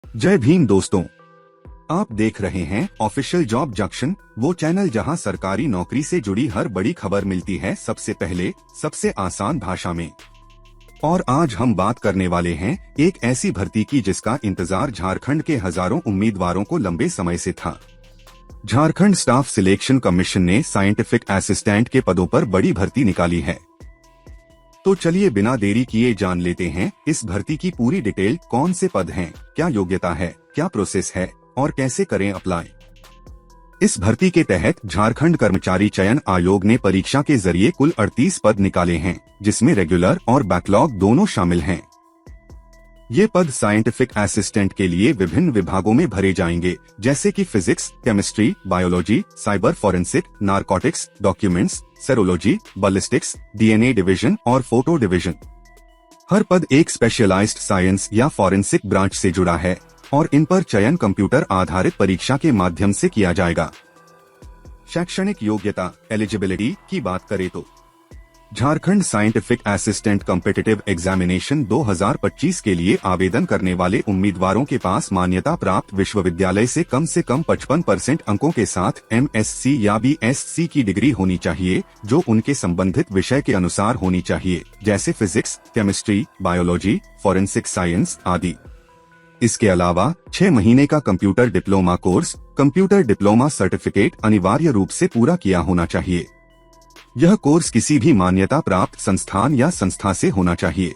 जय भीम दोस्तों, आप देख रहे हैं ऑफिशियल जॉब जंक्शन, वो चैनल जहां सरकारी नौकरी से जुड़ी हर बड़ी खबर मिलती है सबसे पहले, सबसे आसान भाषा में। और आज हम बात करने वाले हैं एक ऐसी भर्ती की जिसका इंतजार झारखंड के हजारों उम्मीदवारों को लंबे समय से था। झारखंड स्टाफ सिलेक्शन कमीशन ने साइंटिफिक असिस्टेंट के पदों पर बड़ी भर्ती निकाली है। तो चलिए बिना देरी किए जान लेते हैं इस भर्ती की पूरी डिटेल। कौन से पद हैं, क्या योग्यता है, क्या प्रोसेस है और कैसे करें अप्लाई। इस भर्ती के तहत झारखंड कर्मचारी चयन आयोग ने परीक्षा के जरिए कुल 38 पद निकाले हैं, जिसमें रेगुलर और बैकलॉग दोनों शामिल हैं। ये पद साइंटिफिक असिस्टेंट के लिए विभिन्न विभागों में भरे जाएंगे, जैसे कि physics, chemistry, biology, cyber forensic, narcotics, documents, serology, ballistics, DNA division और फोटो डिवीजन। हर पद एक स्पेशलाइज्ड साइंस या फॉरेंसिक ब्रांच से जुड़ा है और इन पर चयन कंप्यूटर आधारित परीक्षा के माध्यम से किया जाएगा। शैक्षणिक योग्यता एलिजिबिलिटी की बात करें तो Jharkhand scientific assistant competitive examination 2025 के लिए आवेदन करने वाले उम्मीदवारों के पास मान्यता प्राप्त विश्वविद्यालय से कम 55% अंकों के साथ MSc या BSc की डिग्री होनी चाहिए, जो उनके संबंधित विषय के अनुसार होनी चाहिए, जैसे physics, chemistry, biology, forensic science आदि। इसके अलावा 6 महीने का computer diploma course, computer diploma certificate अनिवार्य रूप से पूरा किया होना चाहिए। यह कोर्स किसी भी मान्यता प्राप्त संस्थान या संस्था से होना चाहिए।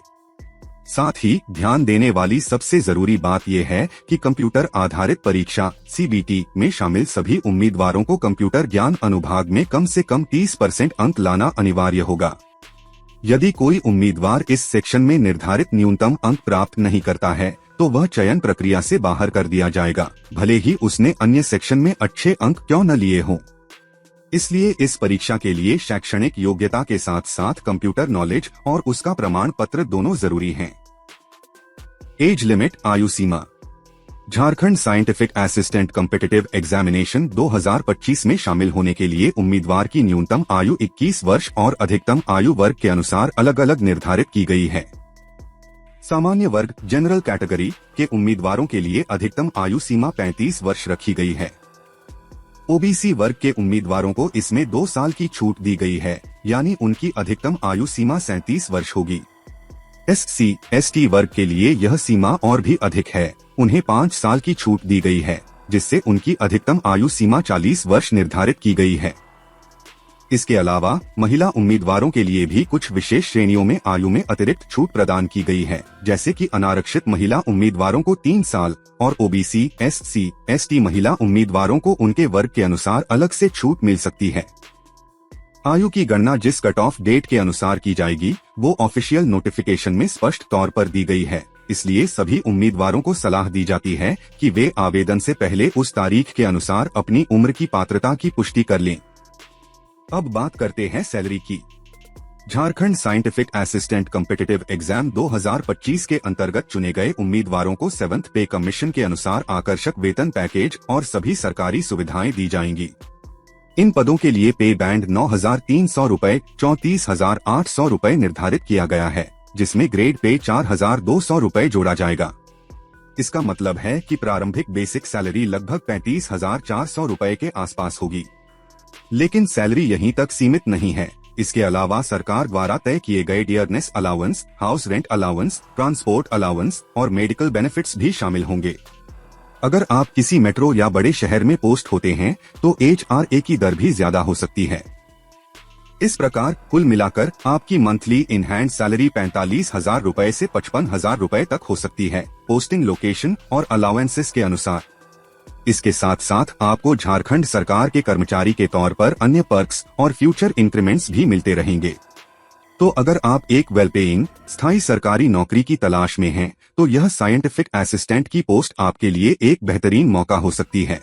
साथ ही ध्यान देने वाली सबसे जरूरी बात यह है कि कंप्यूटर आधारित परीक्षा CBT में शामिल सभी उम्मीदवारों को कंप्यूटर ज्ञान अनुभाग में कम से कम 30% अंक लाना अनिवार्य होगा। यदि कोई उम्मीदवार इस सेक्शन में निर्धारित न्यूनतम अंक प्राप्त नहीं करता है तो वह चयन प्रक्रिया से बाहर कर दिया जाएगा, भले ही उसने अन्य सेक्शन में अच्छे अंक क्यों न लिए हों। इसलिए इस परीक्षा के लिए शैक्षणिक योग्यता के साथ साथ कंप्यूटर नॉलेज और उसका प्रमाण पत्र दोनों जरूरी हैं। एज लिमिट आयु सीमा Jharkhand scientific assistant competitive examination 2025 में शामिल होने के लिए उम्मीदवार की न्यूनतम आयु 21 वर्ष और अधिकतम आयु वर्ग के अनुसार अलग अलग निर्धारित की गई है। सामान्य वर्ग जनरल कैटेगरी के उम्मीदवारों के लिए अधिकतम आयु सीमा 35 वर्ष रखी गई है। OBC वर्ग के उम्मीदवारों को इसमें 2 साल की छूट दी गई है, यानी उनकी अधिकतम आयु सीमा 37 वर्ष होगी। SC, ST वर्ग के लिए यह सीमा और भी अधिक है, उन्हें 5 साल की छूट दी गई है, जिससे उनकी अधिकतम आयु सीमा 40 वर्ष निर्धारित की गई है। इसके अलावा महिला उम्मीदवारों के लिए भी कुछ विशेष श्रेणियों में आयु में अतिरिक्त छूट प्रदान की गई है, जैसे कि अनारक्षित महिला उम्मीदवारों को 3 साल और OBC, SC, ST महिला उम्मीदवारों को उनके वर्ग के अनुसार अलग से छूट मिल सकती है। आयु की गणना जिस कट ऑफ डेट के अनुसार की जाएगी वो ऑफिशियल नोटिफिकेशन में स्पष्ट तौर पर दी गई है, इसलिए सभी उम्मीदवारों को सलाह दी जाती है कि वे आवेदन से पहले उस तारीख के अनुसार अपनी उम्र की पात्रता की पुष्टि कर लें। अब बात करते हैं सैलरी की। Jharkhand scientific assistant competitive exam 2025 के अंतर्गत चुने गए उम्मीदवारों को 7th पे कमीशन के अनुसार आकर्षक वेतन पैकेज और सभी सरकारी सुविधाएं दी जाएंगी। इन पदों के लिए पे बैंड 9,300 रूपए 34,800 रूपए निर्धारित किया गया है, जिसमें ग्रेड पे 4,200 रूपए जोड़ा जाएगा। इसका मतलब है कि प्रारंभिक बेसिक सैलरी लगभग 35,400 रूपए के आसपास होगी। लेकिन सैलरी यहीं तक सीमित नहीं है, इसके अलावा सरकार द्वारा तय किए गए dearness allowance, house rent allowance, transport allowance और मेडिकल बेनिफिट्स भी शामिल होंगे। अगर आप किसी मेट्रो या बड़े शहर में पोस्ट होते हैं तो HRA की दर भी ज्यादा हो सकती है। इस प्रकार कुल मिलाकर आपकी मंथली इन हैंड सैलरी 45,000 रूपए से 55,000 रूपए तक हो सकती है, पोस्टिंग लोकेशन और अलाउंसेस के अनुसार। इसके साथ साथ आपको झारखंड सरकार के कर्मचारी के तौर पर अन्य पर्क्स और फ्यूचर इंक्रीमेंट्स भी मिलते रहेंगे। तो अगर आप एक वेल पेइंग स्थायी सरकारी नौकरी की तलाश में हैं, तो यह साइंटिफिक असिस्टेंट की पोस्ट आपके लिए एक बेहतरीन मौका हो सकती है।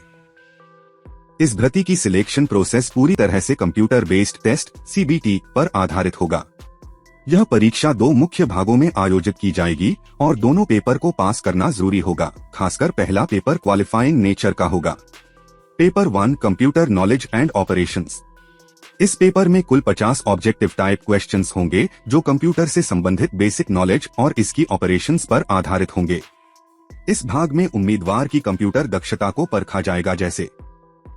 इस भर्ती की सिलेक्शन प्रोसेस पूरी तरह से कंप्यूटर बेस्ड टेस्ट CBT पर आधारित होगा। यह परीक्षा 2 मुख्य भागों में आयोजित की जाएगी और दोनों पेपर को पास करना जरूरी होगा। खासकर पहला पेपर क्वालिफाइंग नेचर का होगा। Paper 1 computer knowledge and operations. इस पेपर में कुल 50 ऑब्जेक्टिव टाइप क्वेश्चंस होंगे जो कंप्यूटर से संबंधित बेसिक नॉलेज और इसकी ऑपरेशंस पर आधारित होंगे। इस भाग में उम्मीदवार की कंप्यूटर दक्षता को परखा जाएगा, जैसे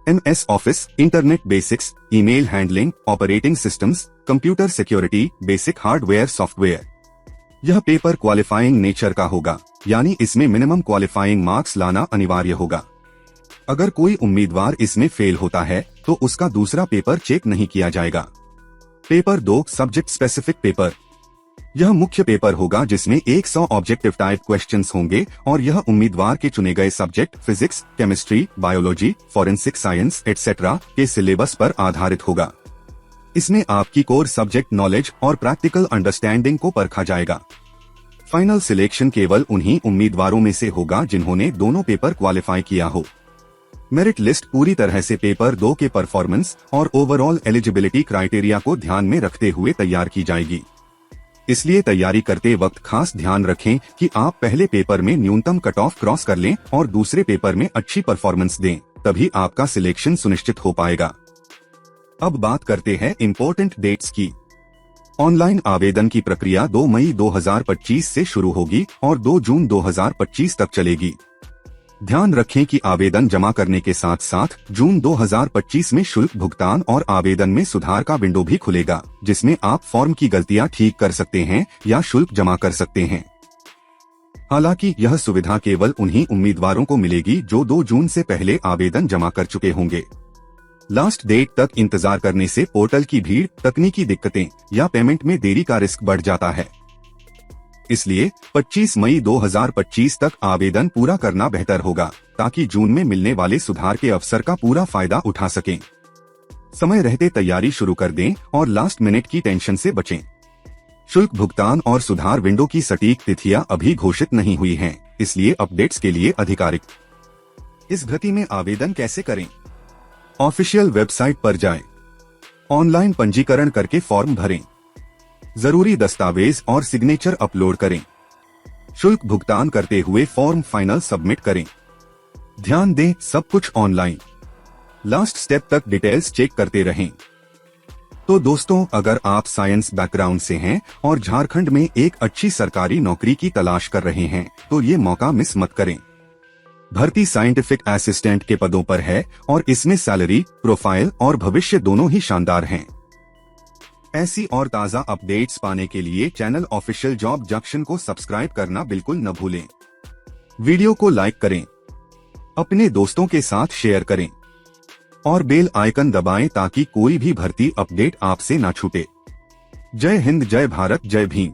MS office, internet basics, email handling, operating systems, computer security, basic hardware software. यह पेपर क्वालिफाइंग नेचर का होगा, यानी इसमें मिनिमम क्वालिफाइंग मार्क्स लाना अनिवार्य होगा। अगर कोई उम्मीदवार इसमें फेल होता है तो उसका दूसरा पेपर चेक नहीं किया जाएगा। Paper 2 subject specific paper. यह मुख्य पेपर होगा जिसमें 100 ऑब्जेक्टिव टाइप क्वेश्चंस होंगे और यह उम्मीदवार के चुने गए subject physics, chemistry, biology, forensic science etcetera के सिलेबस पर आधारित होगा। इसमें आपकी कोर सब्जेक्ट नॉलेज और प्रैक्टिकल अंडरस्टैंडिंग को परखा जाएगा। फाइनल सिलेक्शन केवल उन्हीं उम्मीदवारों में से होगा जिन्होंने दोनों पेपर क्वालिफाई किया हो। मेरिट लिस्ट पूरी तरह से पेपर 2 के परफॉर्मेंस और ओवरऑल एलिजिबिलिटी क्राइटेरिया को ध्यान में रखते हुए तैयार की जाएगी। इसलिए तैयारी करते वक्त खास ध्यान रखें कि आप पहले पेपर में न्यूनतम कट ऑफ क्रॉस कर लें और दूसरे पेपर में अच्छी परफॉर्मेंस दें, तभी आपका सिलेक्शन सुनिश्चित हो पाएगा। अब बात करते हैं इम्पोर्टेंट डेट्स की। ऑनलाइन आवेदन की प्रक्रिया 2 मई 2025 से शुरू होगी और 2 जून 2025 तक चलेगी। ध्यान रखें कि आवेदन जमा करने के साथ साथ जून 2025 में शुल्क भुगतान और आवेदन में सुधार का विंडो भी खुलेगा, जिसमें आप फॉर्म की गलतियां ठीक कर सकते हैं या शुल्क जमा कर सकते हैं। हालांकि यह सुविधा केवल उन्हीं उम्मीदवारों को मिलेगी जो 2 जून से पहले आवेदन जमा कर चुके होंगे। लास्ट डेट तक इंतजार करने से पोर्टल की भीड़, तकनीकी दिक्कतें या पेमेंट में देरी का रिस्क बढ़ जाता है। इसलिए 25 मई 2025 तक आवेदन पूरा करना बेहतर होगा, ताकि जून में मिलने वाले सुधार के अवसर का पूरा फायदा उठा सकें। समय रहते तैयारी शुरू कर दें और लास्ट मिनट की टेंशन से बचें। शुल्क भुगतान और सुधार विंडो की सटीक तिथियां अभी घोषित नहीं हुई हैं, इसलिए अपडेट्स के लिए आधिकारिक इस गति में आवेदन कैसे करें? ऑफिशियल वेबसाइट पर जाएं, ऑनलाइन पंजीकरण करके फॉर्म भरें, जरूरी दस्तावेज और सिग्नेचर अपलोड करें, शुल्क भुगतान करते हुए फॉर्म फाइनल सबमिट करें। ध्यान दें, सब कुछ ऑनलाइन। लास्ट स्टेप तक डिटेल्स चेक करते रहें। तो दोस्तों, अगर आप साइंस बैकग्राउंड से हैं और झारखंड में एक अच्छी सरकारी नौकरी की तलाश कर रहे हैं तो ये मौका मिस मत करें। भर्ती साइंटिफिक असिस्टेंट के पदों पर है और इसमें सैलरी, प्रोफाइल और भविष्य दोनों ही शानदार हैं। ऐसी और ताज़ा अपडेट्स पाने के लिए चैनल ऑफिशियल जॉब जंक्शन को सब्सक्राइब करना बिल्कुल न भूलें। वीडियो को लाइक करें, अपने दोस्तों के साथ शेयर करें और बेल आइकन दबाएं ताकि कोई भी भर्ती अपडेट आपसे ना छूटे। जय हिंद, जय भारत, जय भीम।